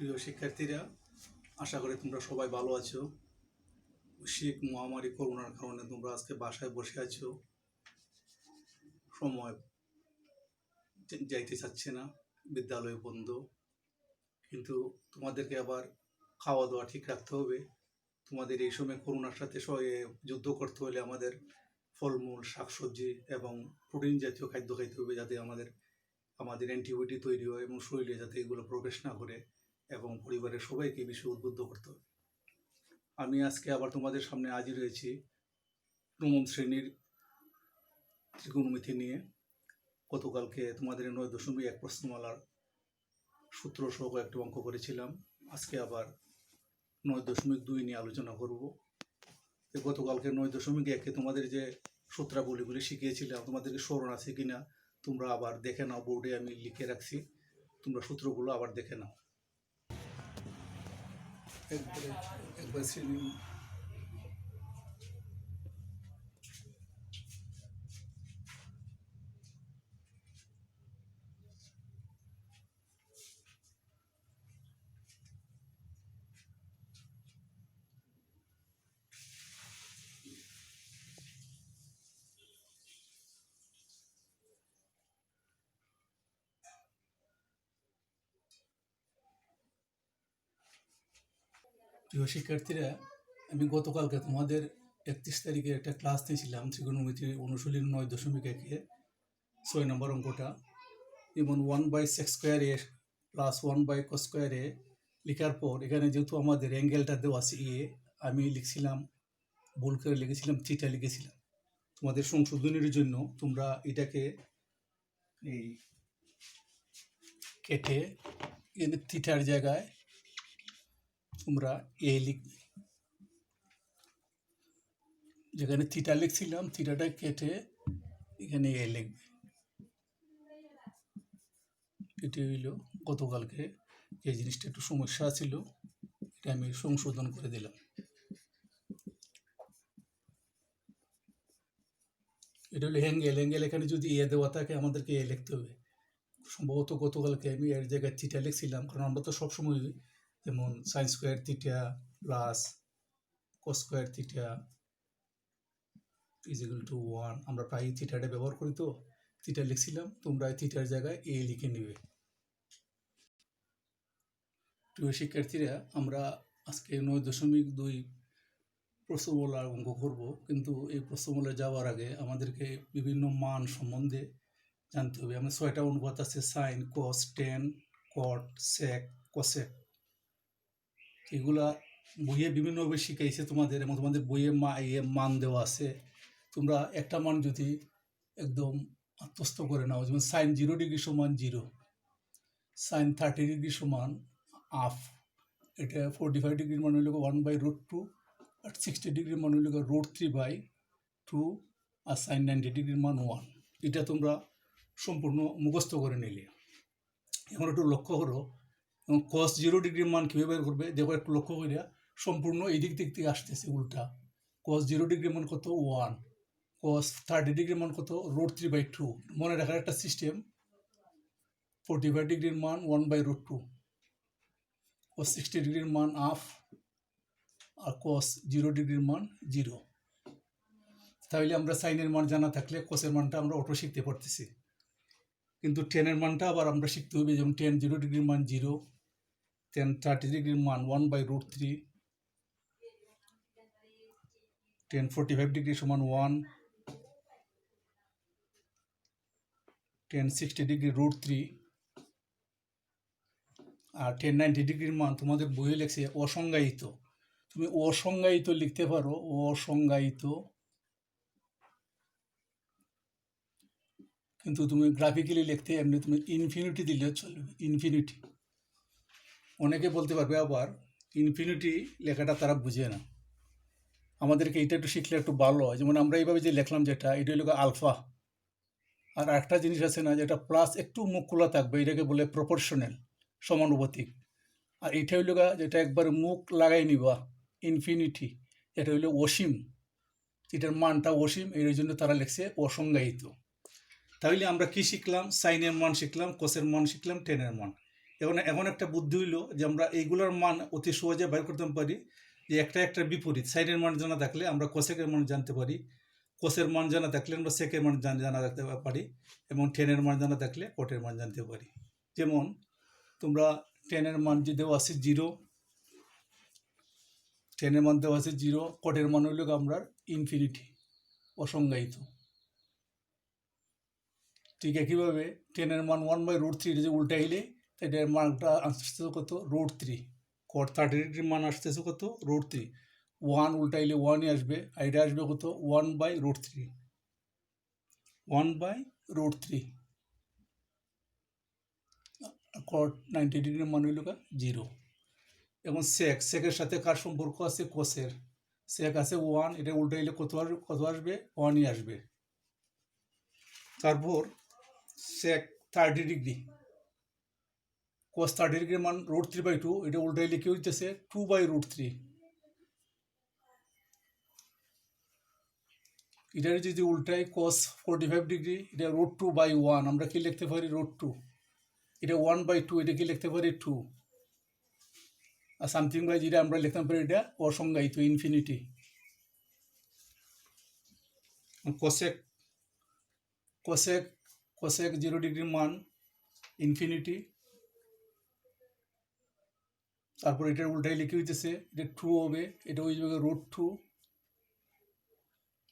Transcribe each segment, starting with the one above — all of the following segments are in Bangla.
প্রিয় শিক্ষার্থীরা, আশা করি তোমরা সবাই ভালো আছো। বৈশ্বিক মহামারী করোনার কারণে তোমরা আজকে বাসায় বসে আছো, সময় যাইতে চাচ্ছে না, বিদ্যালয় বন্ধ। কিন্তু তোমাদেরকে আবার খাওয়া দাওয়া ঠিক রাখতে হবে। তোমাদের এই সময় করোনার সাথে যুদ্ধ করতে হলে আমাদের ফলমূল, শাকসবজি এবং প্রোটিন জাতীয় খাদ্য খাইতে হবে, যাতে আমাদের অ্যান্টিবডি তৈরি হয় এবং শরীরে যাতে এগুলো প্রবেশ না করে, এবং পরিবারের সবাইকে এই বিষয়ে উদ্বুদ্ধ করতে হবে। আমি আজকে আবার তোমাদের সামনে হাজির হয়েছি নবম শ্রেণীর ত্রিকোণমিতি নিয়ে। গতকালকে তোমাদের 9.1 প্রশ্নমালার সূত্র সহ একটি অঙ্ক করেছিলাম। আজকে আবার 9.2 নিয়ে আলোচনা করব। গতকালকে 9.1-এ তোমাদের যে সূত্রাবলীগুলি শিখিয়েছিলাম, তোমাদেরকে স্মরণ আছে কিনা তোমরা আবার দেখে নাও। বোর্ডে আমি লিখে রাখছি, তোমরা সূত্রগুলো আবার দেখে নাও। একবার শ্রেণী প্রিয় শিক্ষার্থীরা, আমি গতকালকে তোমাদের 31 তারিখে একটা ক্লাস দিয়েছিলাম ত্রিকোণমিতির অনুশীলনী 9.1-এ 6 নম্বর অঙ্কটা। যেমন 1/sec² প্লাস 1/cos² লেখার পর এখানে যেহেতু আমাদের অ্যাঙ্গেলটা দেওয়া আছে আমি লিখছিলাম, ভুল করে লিখেছিলাম থিটা লিখেছিলাম। তোমাদের সংশোধনের জন্য তোমরা এটাকে এই কেটে থিটার জায়গায় তোমরা লিখবে। যেখানে থিটা লিখছিলাম থিটাটা কেটে এখানে লিখবে। এটি হইল গতকালকে যে জিনিসটা একটু সমস্যা ছিল, এটা আমি সংশোধন করে দিলাম। এটা হলো অ্যাঙ্গেল। এখানে যদি দেওয়া থাকে আমাদেরকে লিখতে হবে। সম্ভবত গতকালকে আমি এর জায়গায় থিটা লিখছিলাম, কারণ আমরা তো সবসময় যেমন sin² theta plus cos² theta = 1 আমরা প্রায় থিটাটা ব্যবহার করি, তো থিটা লিখছিলাম। তোমরা থিটার জায়গায় লিখে নেবে। প্রিয় শিক্ষার্থীরা, আমরা আজকে 9.2 প্রশ্নমালার অঙ্ক করব। কিন্তু এই প্রশ্নমালায় যাওয়ার আগে আমাদেরকে বিভিন্ন মান সম্বন্ধে জানতে হবে। আমরা 6টা অনুপাত আছে: সাইন, কস, টেন, কট, সেক, কসেক। এগুলা বইয়ে বিভিন্নভাবে শিখাইছে তোমাদের, এবং তোমাদের বইয়ে মান দেওয়া আছে। তোমরা একটা মান যদি একদম আত্মস্থ করে নাও, যেমন সাইন 0 ডিগ্রি সমান 0, সাইন 30 ডিগ্রি সমান হাফ, এটা 45 ডিগ্রির মান হইল 1/√2, আর 60 ডিগ্রির মান হইল √3/2, আর সাইন 90 ডিগ্রির মান 1। এটা তোমরা সম্পূর্ণ মুখস্থ করে নিলে। এখন একটু লক্ষ্য করো, এবং cos 0 ডিগ্রির মান কীভাবে বের করবে দেখো, একটু লক্ষ্য করিয়া। সম্পূর্ণ এই দিক থেকে আসতেছে উল্টা। cos 0 ডিগ্রির মান কত? 1। cos 30 ডিগ্রির মান কত? √3/2। মনে রাখার একটা সিস্টেম, 45 ডিগ্রির মান 1/√2, cos 60 ডিগ্রির মান হাফ, আর cos 0 ডিগ্রির মান 0। তাহলে আমরা সাইনের মান জানা থাকলে কোসের মানটা আমরা অটো শিখতে পারতেছি। কিন্তু টেনের মানটা আবার আমরা শিখতে হবে। যেমন টেন 0 ডিগ্রির মান 0, টেন 30 ডিগ্রির মান 1/√3, টেন 45 ডিগ্রি সমান 1, টেন 60 ডিগ্রি √3, আর টেন 90 ডিগ্রির মান তোমাদের বইয়ে লেখছে অসংজ্ঞায়িত। তুমি অসংজ্ঞায়িত লিখতে পারো, অসংজ্ঞায়িত। কিন্তু তুমি গ্রাফিক্যালি লিখতে এমনি তুমি ইনফিনিটি দিলে চলবে, ইনফিনিটি। অনেকে বলতে পারবে আবার ইনফিনিটি লেখাটা তারা বুঝে না। আমাদেরকে এটা একটু শিখলে একটু ভালো হয়। যেমন আমরা এইভাবে যে লিখলাম, যেটা এটা হলো আলফা। আর একটা জিনিস আছে না, যেটা প্লাস একটু মুখ খোলা থাকবে, এটাকে বলে প্রপোর্শনাল, সমানুপাতিক। আর এটা হইল যেটা একবার মুখ লাগাই নিবা, ইনফিনিটি, এটা হইল অসীম। এটার মানটা অসীম, এর জন্য তারা লিখছে অসংজ্ঞায়িত। তাহলে আমরা কি শিখলাম? সাইনের মান শিখলাম, কোসের মান শিখলাম, টেনের মান। এখন এখন একটা বুদ্ধি হইলো যে আমরা এইগুলোর মান অতি সহজে বের করতে পারি, যে একটা বিপরীত সাইনের মান জানা থাকলে আমরা কোসেকের মান জানতে পারি, কোসের মান জানা থাকলে আমরা সেকের মান জানা রাখতে পারি, এবং টেনের মান জানা থাকলে কোটের মান জানতে পারি। যেমন তোমরা টেনের মান যে দেওয়া আছে 0, টেনের মান দেওয়া আছে 0, কোটের মান হইল আমরা ইনফিনিটি, অসংজ্ঞায়িত। ঠিক একইভাবে টেনের মান 1/√3 যে উল্টাইলে এটার মানটা আসতেছে কত, √3। কট 30 ডিগ্রির মান আসতেছে কত, √3। 1 উল্টাইলে 1ই আসবে, আর এটা আসবে কত, 1/√3, 1/√3। কট 90 ডিগ্রির মান হইল 0। এবং সেকের সাথে কার সম্পর্ক আছে, কোসের। সেক আছে 1, এটা উল্টাইলে কত আসবে, 1ই আসবে। তারপর সেক 30 ডিগ্রি, cos 30 ডিগ্রির মান √3/2, এটা উল্টাইলে কি হইতেছে, 2/√3। এটার যদি উল্টাই cos 45 ডিগ্রি, এটা √2/1, আমরা কি লিখতে পারি, √2। এটা 1/2, এটা কি লিখতে পারি, 2। আর সামথিং বাই যেটা আমরা লিখতে পারি, এটা অসংজ্ঞায়িত, ইনফিনিটি। কোসেক কোসেক কোসেক 0 ডিগ্রির মান ইনফিনিটি। তারপর এটার উল্টাই লিখে হইতেছে, এটা 2 হবে, এটা হয়ে যাবে √2,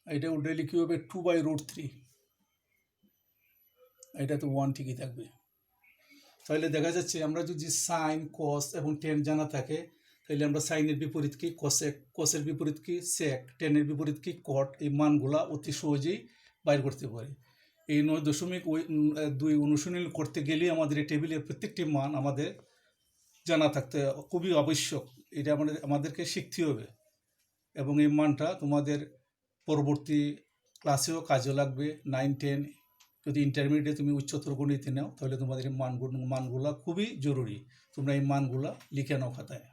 এটা উল্টাই লিখে হবে 2/√3, এটা তো 1 ঠিকই থাকবে। তাহলে দেখা যাচ্ছে আমরা যদি সাইন, কস এবং টেন জানা থাকে, তাহলে আমরা সাইনের বিপরীত কি কোসেক, কোসের বিপরীত কি সেক, টেনের বিপরীত কি কট, এই মানগুলা অতি সহজেই বাইর করতে পারি। এই 9.2 অনুশীলন করতে গেলে আমাদের এই টেবিলের প্রত্যেকটি মান আমাদের জানা থাকতে খুবই আবশ্যক। এটা আমাদেরকে শিখতে হবে, এবং এই মানটা তোমাদের পরবর্তী ক্লাসেও কাজে লাগবে। 9, 10, যদি ইন্টারমিডিয়েটে তুমি উচ্চতর গণিতে নাও, তাহলে তোমাদের এই মানগুলো খুবই জরুরি। তোমরা এই মানগুলো লিখে নাও খাতায়।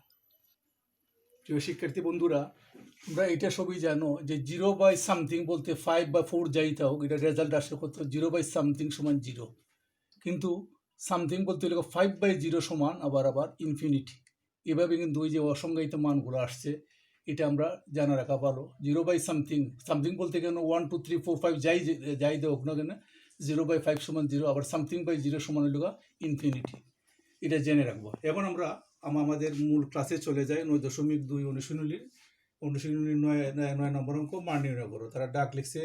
প্রিয় শিক্ষার্থী বন্ধুরা, তোমরা এটা সবই জানো যে 0/something বলতে 5 বা 4 যাইতে হোক, এটা রেজাল্ট আসে কত, 0/something সমান 0। কিন্তু সামথিং বলতে হলে 5/0 সমান আবার ইনফিনিটি। এভাবে কিন্তু ওই যে অসংজ্ঞায়িত মানগুলো আসছে, এটা আমরা জানা রাখা ভালো। 0/something বলতে কেন 1, 2, 3, 4, 5 যাই দেওক না কেন, 0/5 সমান 0, আবার something/0 সমান হইল ইনফিনিটি। এটা জেনে রাখবো। এখন আমরা আমাদের মূল ক্লাসে চলে যাই। 9.2 অনুশীলনী 9 নম্বর অঙ্ক, মান নির্ণয় করো। তারা ডাক লিখছে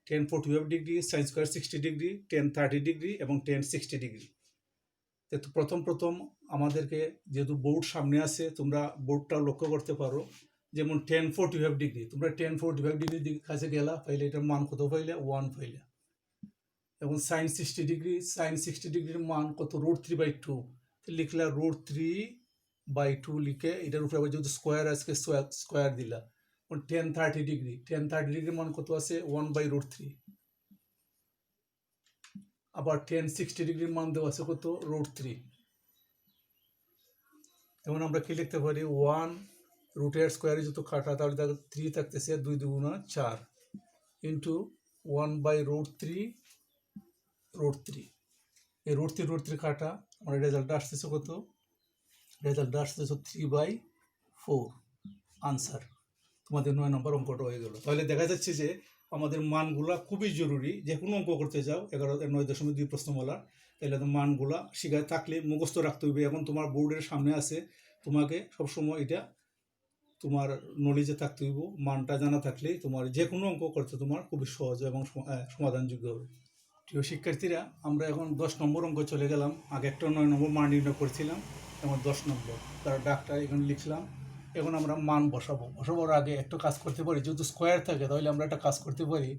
10 45 degree, sin square 60 degree, 10 30 degree এবং 10 60 ডিগ্রি। তো প্রথম আমাদেরকে যেহেতু বোর্ড সামনে আছে, তোমরা বোর্ডটা লক্ষ্য করতে পারো। যেমন 10 45 ডিগ্রি, তোমরা 10 45 ডিগ্রি কাছে গেলা, পাইলে এটার মান কত পাইলে, 1 পাইলে। এবং sin 60 ডিগ্রির মান কত, √3/2, লিখলা √3/2 লিখে এটার উপরে আবার যেহেতু স্কোয়ার আজকে স্কোয়ার দিলা। 10 30 ডিগ্রি, 10 30 ডিগ্রির মান কত আছে, 1/√3। আবার 10 60 ডিগ্রির মান দেওয়া আছে কত, √3। যেমন আমরা কি লিখতে পারি, 1 রুটের স্কোয়ারে যত কাটা, তাহলে 3 থাকতেছে, 2 2 4 ইন্টু 1/√3 এই √3 কাটা, আমার রেজাল্টটা আসতেছে কত, রেজাল্টটা আসতেছে 3/4। আনসার তোমাদের 9 নম্বর অঙ্কটা হয়ে গেল। তাহলে দেখা যাচ্ছে যে আমাদের মানগুলা খুবই জরুরি। যে কোনো অঙ্ক করতে যাও 9.2 প্রশ্নমালা, তাহলে তো মানগুলা শিখা থাকলে মুখস্থ রাখতে হবে। এখন তোমার বোর্ডের সামনে আছে, তোমাকে সবসময় এটা তোমার নলেজে থাকতে হইব। মানটা জানা থাকলেই তোমার যে কোনো অঙ্ক করতে তোমার খুবই সহজ এবং সমাধানযোগ্য হবে। প্রিয় শিক্ষার্থীরা, আমরা এখন 10 নম্বর অঙ্ক চলে গেলাম। আগে একটা 9 নম্বর মান নির্ণয় করছিলাম, এখন 10 নম্বর তার ডাকটা এখানে লিখলাম। এখন আমরা মান বসাবোর আগে একটা কাজ করতে পারি, যেহেতু স্কোয়ার থাকে, তাহলে আমরা একটা কাজ করতে পারি,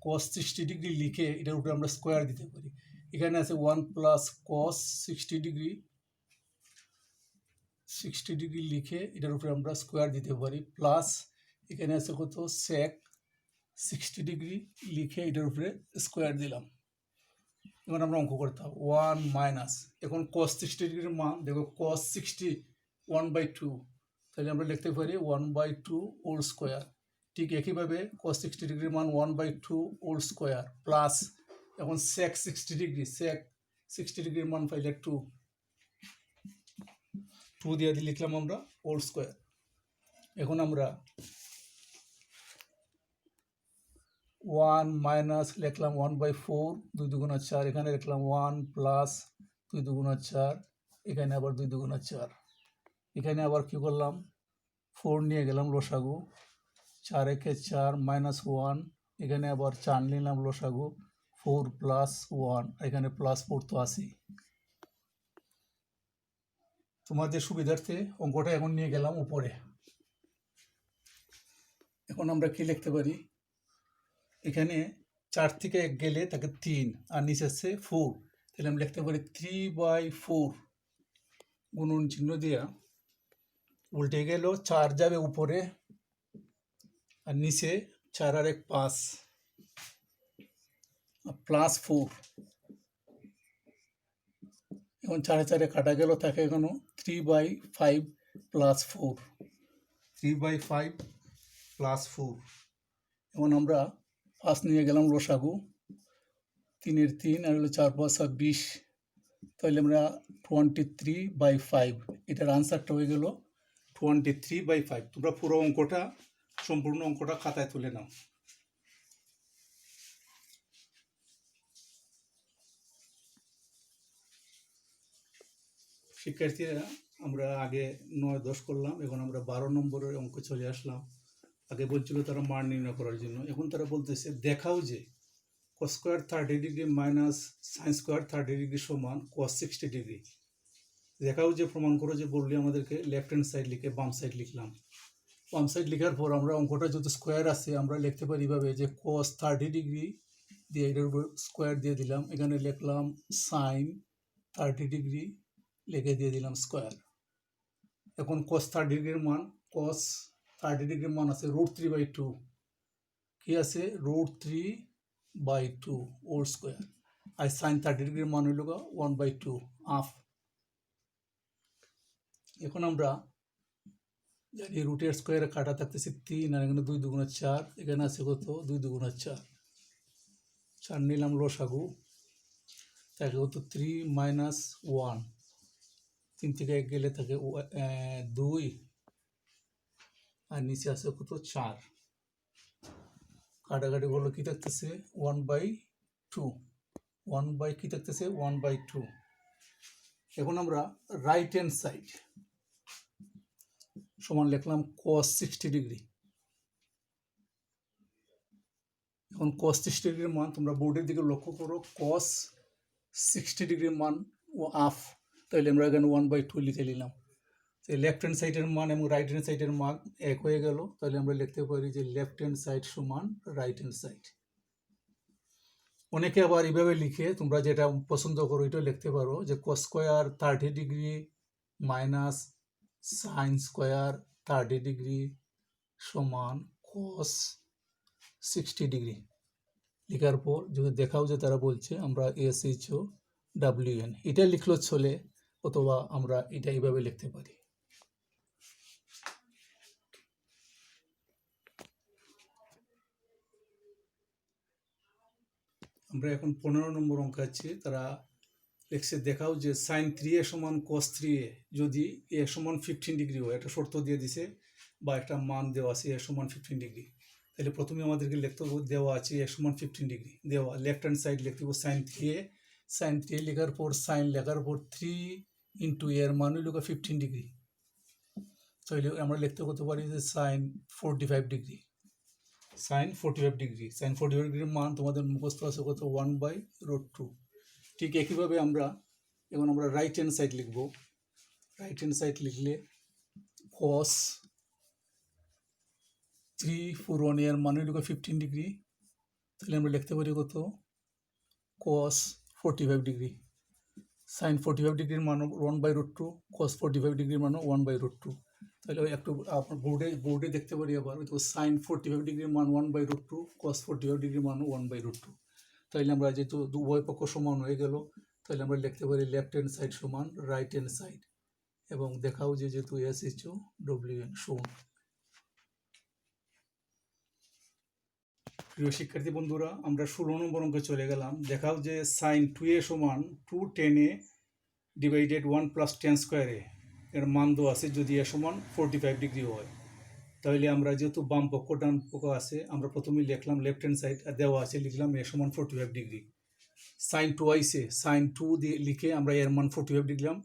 cos 60 ডিগ্রি লিখে এটার উপরে আমরা স্কোয়ার দিতে পারি। এখানে আছে 1 + cos 60 ডিগ্রি লিখে এটার উপরে আমরা স্কোয়ার দিতে পারি, প্লাস এখানে আছে কত, sec 60 ডিগ্রি লিখে এটার উপরে স্কোয়ার দিলাম। এখন আমরা অঙ্ক করতাম 1 মাইনাস, এখন cos 60 ডিগ্রির মান দেখো, cos 60 1/2, তাহলে আমরা লিখতে পারি 1/2 হোল স্কোয়ার। ঠিক একইভাবে cos 60 ডিগ্রির মান 1/2 হোল স্কোয়ার, প্লাস এখন sec 60 ডিগ্রির মান পাইলে 2, 2 দিয়ে লিখলাম আমরা হোল স্কোয়ার। এখন আমরা 1 মাইনাস লিখলাম 1/4, 2 দুগুণা 4, এখানে লিখলাম 1 প্লাস 2 দুগুণা 4, এখানে আবার 2 দুগুণা 4, এখানে আবার কি করলাম 4 নিয়ে গেলাম লসাগু, 4 একে 4 মাইনাস 1, এখানে আবার 4 নিলাম লসাগু, 4 প্লাস 1, এখানে প্লাস 4 তো আসি। তোমাদের সুবিধার্থে অঙ্কটা এখন নিয়ে গেলাম উপরে। এখন আমরা কি লিখতে পারি, এখানে 4 থেকে 1 গেলে তাকে 3 আর নিচে আছে 4, তাহলে আমি লিখতে পারি 3/4 গুণন চিহ্ন দিয়া উল্টে গেল 4 যাবে উপরে আর নিচে 4 আর 1 5 প্লাস 4। এখন 4 4 কাটা গেল, থাকে এখনো 3/5 প্লাস 4, 3/5 প্লাস 4। এখন আমরা 5 নিয়ে গেলাম লসাগু, 3 এর 3 আর হলো 4 5 20, তাহলে আমরা 23/5, এটার আনসারটা হয়ে গেল 23/5। তোমরা পুরো অঙ্কটা সম্পূর্ণ অঙ্কটা খাতায় তুলে নাও। শিক্ষার্থীরা আমরা আগে 9 10 করলাম, এখন আমরা 12 নম্বরের অঙ্ক চলে আসলাম। আগে বলছিল তারা মান নির্ণয় করার জন্য, এখন তারা বলতেছে দেখাও যে cos square 30 degree minus sine square 30 degree সমান cos 60 ডিগ্রি। দেখাও যে প্রমাণ করো যে বললে আমাদেরকে লেফট হ্যান্ড সাইড লিখে বাম সাইড লিখলাম। বাম সাইড লেখার পর আমরা অঙ্কটা যেহেতু স্কোয়ার আছে আমরা লিখতে পারি এভাবে যে cos 30 ডিগ্রি দিয়ে এটার উপর স্কোয়ার দিয়ে দিলাম, এখানে লিখলাম সাইন 30 ডিগ্রি লিখে দিয়ে দিলাম স্কোয়ার। এখন cos 30 ডিগ্রির মান, cos 30 ডিগ্রির মান আছে √3/2, কি আছে √3/2 হোল স্কোয়ার, আর সাইন 30 ডিগ্রির মান হইল 1/2 হাফ। এখন আমরা জানি রুটের স্কোয়ারে কাটা থাকতেছে 3 আর এখানে 2 দুগুণা 4, এখানে আছে কত 2 দুগুণা 4, 4 নিলাম লসাগু, তাকে কত 3 মাইনাস 1, 3 থেকে 1 গেলে থাকে 2 আর নিচে আছে কত 4, কাটাকাটি করলে কি থাকতেছে 1/2, 1 কি থাকতেছে 1/2। এখন আমরা রাইট হ্যান্ড সাইড সমান লিখলাম cos 60 ডিগ্রি। এখন cos 60 ডিগ্রির মান তোমরা বোর্ডের দিকে লক্ষ্য করো, cos 60 ডিগ্রির মান ও হাফ, তাহলে আমরা এখানে 1/2 লিখে নিলাম। লেফট হ্যান্ড সাইডের মান এবং রাইট হ্যান্ড সাইডের মান এক হয়ে গেল, তাহলে আমরা লিখতে পারি যে লেফট হ্যান্ড সাইড সমান রাইট হ্যান্ড সাইড। অনেকে আবার এইভাবে লিখে, তোমরা যেটা পছন্দ করো এটা লিখতে পারো যে cos square 30 degree minus sine square 30 degree সমান cos 60 ডিগ্রি। লেখার পর যদি দেখাও যে তারা বলছে আমরা SHOWN এটা লিখলেও চলে, অথবা আমরা এটা এইভাবে লিখতে পারি। আমরা এখন 15 নম্বর অঙ্ক আছে, তারা লিখছে দেখাও যে সাইন 3a সমান cos 3a যদি a সমান 15 ডিগ্রি হয়, একটা শর্ত দিয়ে দিছে বা একটা মান দেওয়া আছে a সমান 15 ডিগ্রি। তাহলে প্রথমে আমাদেরকে লিখতে দেওয়া আছে a সমান 15 ডিগ্রি দেওয়া, লেফট হ্যান্ড সাইড লিখতে হবে সাইন 3a, সাইন 3a লেখার পর সাইন লেখার পর 3 ইন্টু এর মান হইল 15 ডিগ্রি, তাহলে আমরা লিখতে করতে পারি যে sine 45 degree, sine 45 degree. Sine 45 ডিগ্রির মান তোমাদের মুখস্থ আছে কত 1/√2। ঠিক একইভাবে আমরা এখন আমরা রাইট হ্যান্ড সাইড লিখব। রাইট হ্যান্ড সাইড লিখলে cos 3 4 এর মান হইল 15 ডিগ্রি, তাহলে আমরা লিখতে পারি কত cos 45 ডিগ্রি। সাইন 45 ডিগ্রির মান 1/√2, cos 45 ডিগ্রির মান 1/√2। তাহলে একটু আপনার বোর্ডে দেখতে পারি আবার তো সাইন 45 ডিগ্রির মান 1/√2, cos 45 ডিগ্রির মান 1/√2। তাহলে আমরা যেহেতু উভয় পক্ষ সমান হয়ে গেল, তাহলে আমরা লিখতে পারি লেফট হ্যান্ড সাইড সমান রাইট হ্যান্ড সাইড, এবং দেখাও যে যেহেতু SHOWN শোন। প্রিয় শিক্ষার্থী বন্ধুরা, আমরা 16 নম্বর অঙ্কে চলে গেলাম। দেখাও যে সাইন 2a সমান 2 10a ডিভাইডেড 1 প্লাস 10 স্কোয়ারে, এর মান দেওয়া আছে যদি এ সমান 45 ডিগ্রি হয়, তাহলে আমরা যেহেতু বাম পক্ষ ডান পক্ষ আছে আমরা প্রথমেই লিখলাম লেফট হ্যান্ড সাইড দেওয়া আছে, লিখলাম এ সমান 45 ডিগ্রি। সাইন টু আইসে, সাইন টু দিয়ে লিখে আমরা এর মান 45 লিখলাম,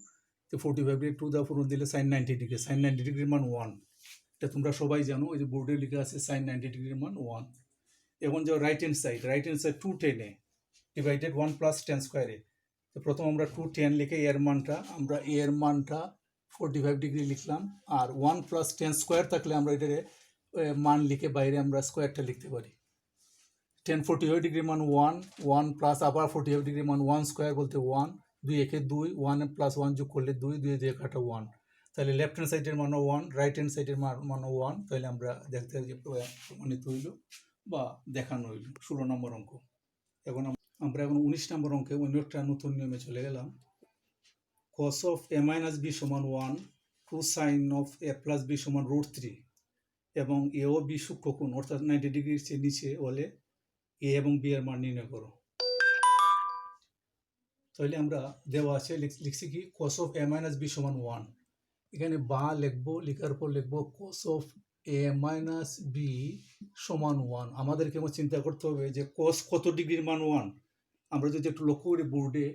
তো 45 ডিগ্রি টু দেওয়া পূরণ দিলে সাইন 90 ডিগ্রি, সাইন 90 ডিগ্রির মান 1। এটা তোমরা সবাই জানো, এই যে বোর্ডে লিখে আছে সাইন 90 ডিগ্রির মান 1। এখন যাও right hand side 210 divided 1 plus 10 স্কোয়ারে। তো প্রথম আমরা 210 লিখে এর মানটা 45 ডিগ্রি লিখলাম, আর 1 প্লাস 10 স্কোয়ার থাকলে আমরা এটার মান লিখে বাইরে আমরা স্কোয়ারটা লিখতে পারি। 10 45 ডিগ্রি মান 1 প্লাস আবার 45 ডিগ্রি মান 1 স্কোয়ার বলতে 1, 2 একে 2, 1 প্লাস 1 যোগ করলে 2, 2 দিয়ে কাটা 1, তাহলে লেফট হ্যান্ড সাইডের মানও 1, রাইট হ্যান্ড সাইডের মানও 1। তাহলে আমরা দেখতে যে প্রমাণিত হইল বা দেখানো হইল 16 নম্বর অঙ্ক। এখন আমরা 19 নম্বর অঙ্কে অন্য একটা নতুন নিয়মে চলে গেলাম। cos of a minus b সমান 1, 2 sin of a plus b সমান √3 এবং এ ও বি সূক্ষ্মকোণ অর্থাৎ 90 ডিগ্রির চেয়ে নিচে হলে এ এবং বি এর মান নির্ণয় করো। তাহলে আমরা দেওয়া আছে লিখছি কি cos of a minus b সমান 1, এখানে বা লিখবো, লিখার পর লিখবো cos of a minus b সমান 1। আমাদেরকে এমন চিন্তা করতে হবে যে cos কত ডিগ্রির মান 1। আমরা যদি একটু লক্ষ্য করি বোর্ডে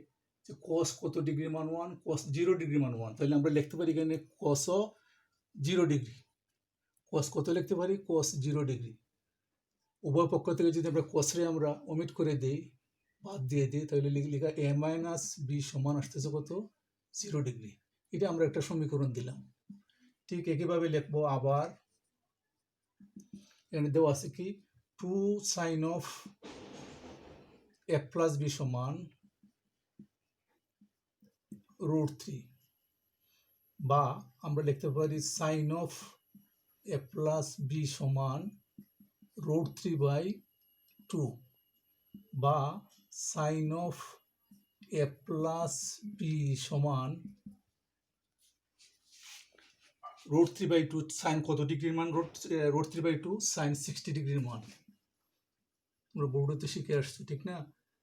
যে cos কত ডিগ্রির মান 1, cos 0 ডিগ্রির মান 1, তাহলে আমরা লিখতে পারি এখানে cos 0 ডিগ্রি। cos কত লিখতে পারি? cos 0 degree. উভয় পক্ষ থেকে যদি আমরা cos রে আমরা ওমিট করে দিই, বাদ দিয়ে দিই, তাহলে লিখা a মাইনাস b সমান আসতেছে কত? 0 ডিগ্রি। এটা আমরা একটা সমীকরণ দিলাম। ঠিক একইভাবে লিখবো আবার, এখানে দেওয়া আছে কি 2 sin of a plus b সমান √3, বা আমরা লিখতে পারি sin of a plus b সমান √3/2, বা sin of a plus b সমান √3/2। সাইন কত ডিগ্রির মান? √3/2 সাইন 60 ডিগ্রির মান। আমরা বোর্ডে তো শিখে আসছি, ঠিক না?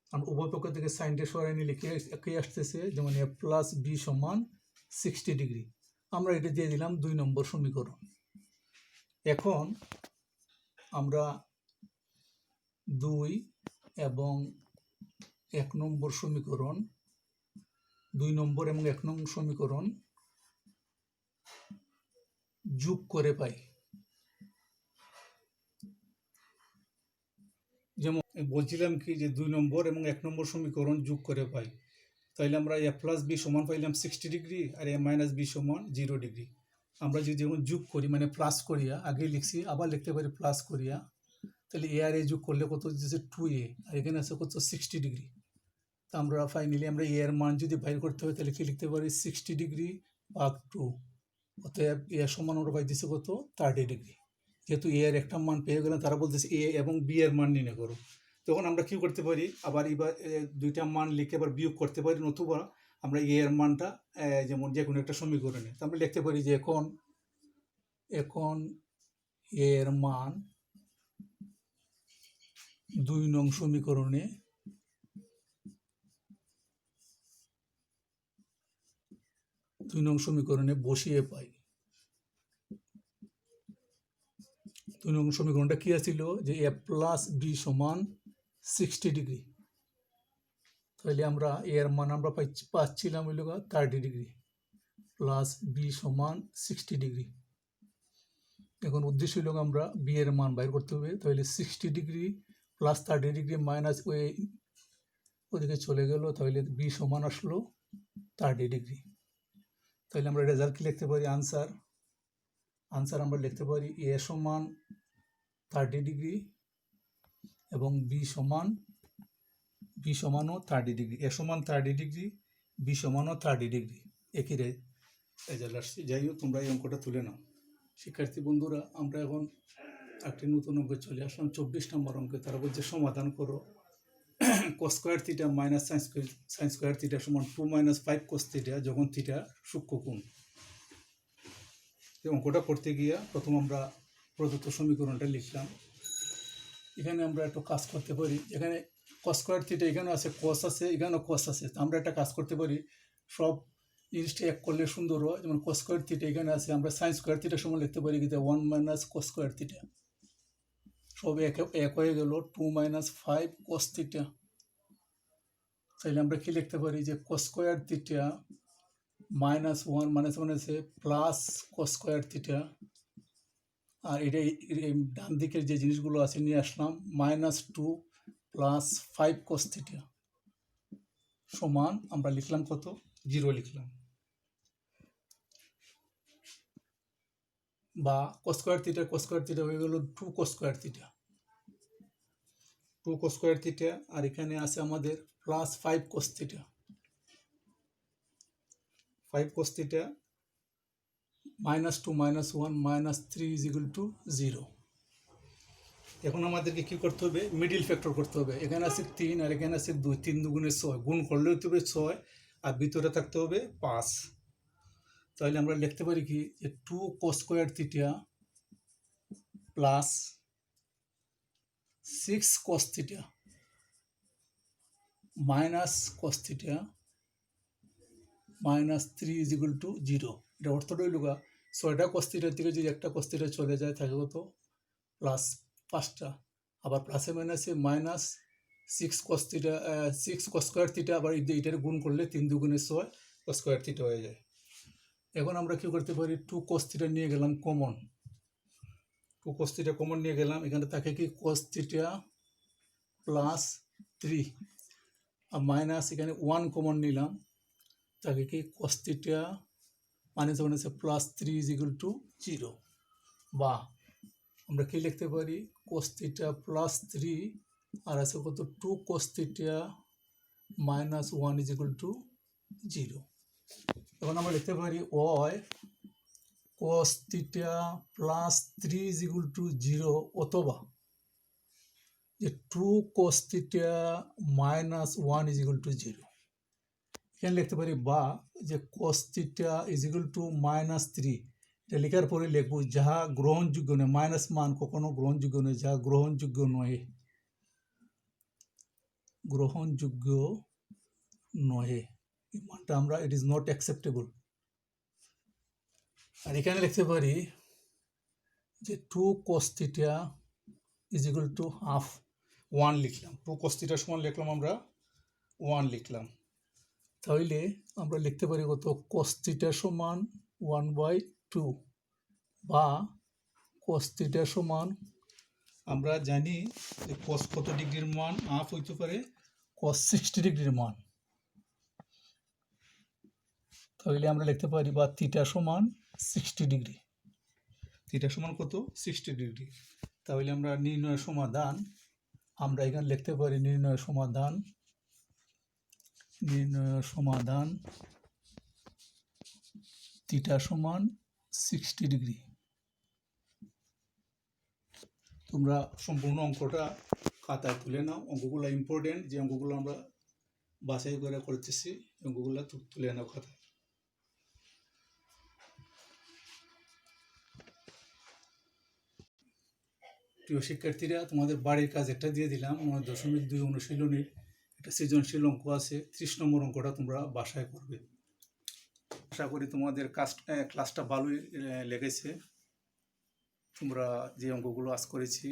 কারণ উভয় পক্ষ থেকে সাইনটা সরাই নিয়ে লিখে একই আসতেছে, যেমন a প্লাস বি সমান 60 ডিগ্রি। আমরা এটা দিয়ে দিলাম 2 নম্বর সমীকরণ। এখন আমরা 2 এবং 1 নম্বর সমীকরণ, 2 নম্বর এবং 1 নম্বর সমীকরণ যোগ করে পাই। যেমন বলছিলাম কি যে 2 নম্বর এবং 1 নম্বর সমীকরণ যোগ করে পাই, তাহলে আমরা a প্লাস বি সমান পাইলাম 60 ডিগ্রি আর a মাইনাস বি সমান 0 ডিগ্রি। আমরা যদি যখন যোগ করি মানে প্লাস করিয়া, আগে লিখছি আবার লিখতে পারি প্লাস করিয়া, তাহলে এ আর এ যোগ করলে কত হচ্ছে 2a, আর এখানে আছে কত 60 ডিগ্রি। তা আমরা ফাইনালি আমরা এ এর মান যদি বাইর করতে হয় তাহলে কি লিখতে পারি 60 ডিগ্রি ভাগ 2, অতএব এ সমান আমরা পাই দিচ্ছে কত 30 ডিগ্রি। যেহেতু এ এর একটা মান পেয়ে গেলাম, তারা বলতেছে এ এবং বি এর মান নির্ণয় করো। তখন আমরা কি করতে পারি, আবার এবার দুইটা মান লিখে আবার বিয়োগ করতে পারি, নতুবা আমরা এ এর মানটা যেমন যে কোনো একটা সমীকরণে আমরা লিখতে পারি যে এখন এর মান 2 নং সমীকরণে বসিয়ে পাই। 2 নং সমীকরণটা কি আছিল যে a প্লাস বি সমান 60 ডিগ্রি, তাহলে আমরা এর মান আমরা পাচ্ছিলাম হইল 30 ডিগ্রি প্লাস বি সমান 60 ডিগ্রি। এখন উদ্দেশ্য হইল আমরা বি এর মান বাইর করতে হবে, তাহলে 60 ডিগ্রি প্লাস 30 ডিগ্রি মাইনাস ওদিকে চলে গেল, তাহলে বি সমান আসলো 30 ডিগ্রি। তাহলে আমরা রেজাল্ট কি লিখতে পারি? আনসার আমরা লিখতে পারি এ সমান 30 ডিগ্রি এবং বি সমানও 30 ডিগ্রি। এ সমান 30 ডিগ্রি, বি সমানও 30 ডিগ্রি, একই রেজাল্ট আসছে। যাই হোক, তোমরা এই অঙ্কটা তুলে নাও। শিক্ষার্থী বন্ধুরা, আমরা এখন একটি নতুন অঙ্কে চলে আসলাম 24 নম্বর অঙ্কে। তারা বলছে সমাধান করো cos square theta minus sine square theta সমান 2 মাইনাস 5 cos থিটা যখন থিটা সূক্ষ্মকোণ। এই অঙ্কটা করতে গিয়ে প্রথম আমরা প্রদত্ত সমীকরণটা লিখলাম। এখানে আমরা একটু কাজ করতে পারি, এখানে cos স্কয়ার থিটা এখানে আছে, cos আছে, এখানেও cos আছে। আমরা একটা কাজ করতে পারি, সব জিনিসটা এক করলে সুন্দর হয়। যেমন কস স্কোয়ার থিটা এখানে আছে, আমরা সাইন স্কোয়ার থিটার সময় লিখতে পারি কিন্তু 1 মাইনাস কস স্কোয়ার থিটা, সব এক হয়ে গেল 2 মাইনাস 5 কস থিটা। তাহলে আমরা কি লিখতে পারি যে কস স্কোয়ার থিটা মাইনাস 1 মাইনাস 1 আছে প্লাস কস স্কোয়ার থিটা, আর এটা ডান দিকের যে জিনিসগুলো আছে নিয়ে আসলাম মাইনাস 2 প্লাস 5 কস থিটা সমান আমরা লিখলাম কত, 0 লিখলাম। বা কস স্কোয়ার থিটা হয়ে গেল 2 কস স্কোয়ার থিটা, 2 কস স্কোয়ার থিটা, আর এখানে আছে আমাদের প্লাস 5 কস থিটা, 5 cos theta minus 2 minus 1 minus 3 is equal to 0। এখন আমাদেরকে কি করতে হবে, মিডিল ফ্যাক্টর করতে হবে। এখানে আছে 3 আর এখানে আছে 2, 3 দুগুণে 6, গুণ করলে হতে হবে 6 আর ভিতরে থাকতে হবে 5। তাহলে আমরা লিখতে পারি কি যে 2 cos square theta plus 6 cos theta minus cos theta minus 3 is equal to 0। এটা অর্থটা হইল 6টা cos থিটার থেকে যদি একটা cos থিটা চলে যায় থাকে কত, প্লাস 5টা, আবার প্লাসে মাইনাসে minus 6 cos theta 6 cos square theta, আবার এটার গুণ করলে 3 দুগুণে 6 cos স্কয়ার থিটা হয়ে যায়। এখন আমরা কি করতে পারি, 2 cos থিটা নিয়ে গেলাম কমন, 2 cos থিটা কমন নিয়ে গেলাম, এখানে থাকে কি cos থিটা প্লাস 3 আর মাইনাস এখানে 1 কমন নিলাম, তাকে কি cos থিটা মাইনাস ওয়ান আছে প্লাস 3 ইজ ইকুয়াল টু 0। বা আমরা কি লিখতে পারি cos থিটা প্লাস 3 আর আছে কত 2 cos theta minus 1 is equal to 0। এখন আমরা লিখতে পারি ওই cos theta plus 3 is equal to 0 অথবা যে 2 cos theta minus 1 is equal to 0। এখানে লিখতে পারি বা যে cos theta is equal to minus 3, এটা লেখার পরে লিখবো যাহা গ্রহণযোগ্য নয়, মাইনাস মান কখনো গ্রহণযোগ্য নয়, যাহা গ্রহণযোগ্য নয়, গ্রহণযোগ্য নয় এই মানটা আমরা ইট ইজ নট অ্যাকসেপ্টেবল। আর এখানে লিখতে পারি যে 2 cos theta is equal to half 1 লিখলাম, 2 cos থিটার সমান লিখলাম আমরা 1 লিখলাম। তাহলে আমরা লিখতে পারি কত cos থিটা সমান 1/2 বা cos থিটা সমান আমরা জানি যে cos কত ডিগ্রির মান হাফ হইতে পারে cos 60 ডিগ্রির মান। তাহলে আমরা লিখতে পারি বা থিটা সমান 60 ডিগ্রি, থিটা সমান কত 60 ডিগ্রি। তাহলে আমরা নির্ণয় সমাধান আমরা এখানে লিখতে পারি নির্ণয় সমাধান থিটা সমান 60 ডিগ্রি। তোমরা সম্পূর্ণ অঙ্কটা খাতায় তুলে নাও, অঙ্কগুলো ইম্পর্টেন্ট, যে অঙ্কগুলো আমরা বাছাই করে করতেছি অঙ্কগুলো তুলে নাও খাতায়। প্রিয় শিক্ষার্থীরা, তোমাদের বাড়ির কাজ একটা দিয়ে দিলাম, 9.2 অনুশীলনীর একটা সৃজনশীল অঙ্ক আছে, 30 নম্বর অঙ্কটা তোমরা বাসায় করবে। আশা করি তোমাদের ক্লাসটা ভালোই লেগেছে। তোমরা যে অঙ্কগুলো আজ করেছি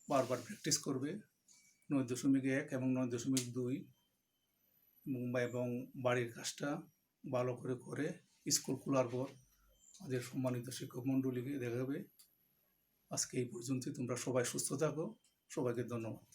বারবার প্র্যাকটিস করবে, 9.1 এবং 9.2 এবং বাড়ির কাজটা ভালো করে স্কুল খোলার পর আমাদের সম্মানিত শিক্ষক মণ্ডলীকে দেখাবে। আজকে এই পর্যন্তই, তোমরা সবাই সুস্থ থাকো, সবাইকে ধন্যবাদ।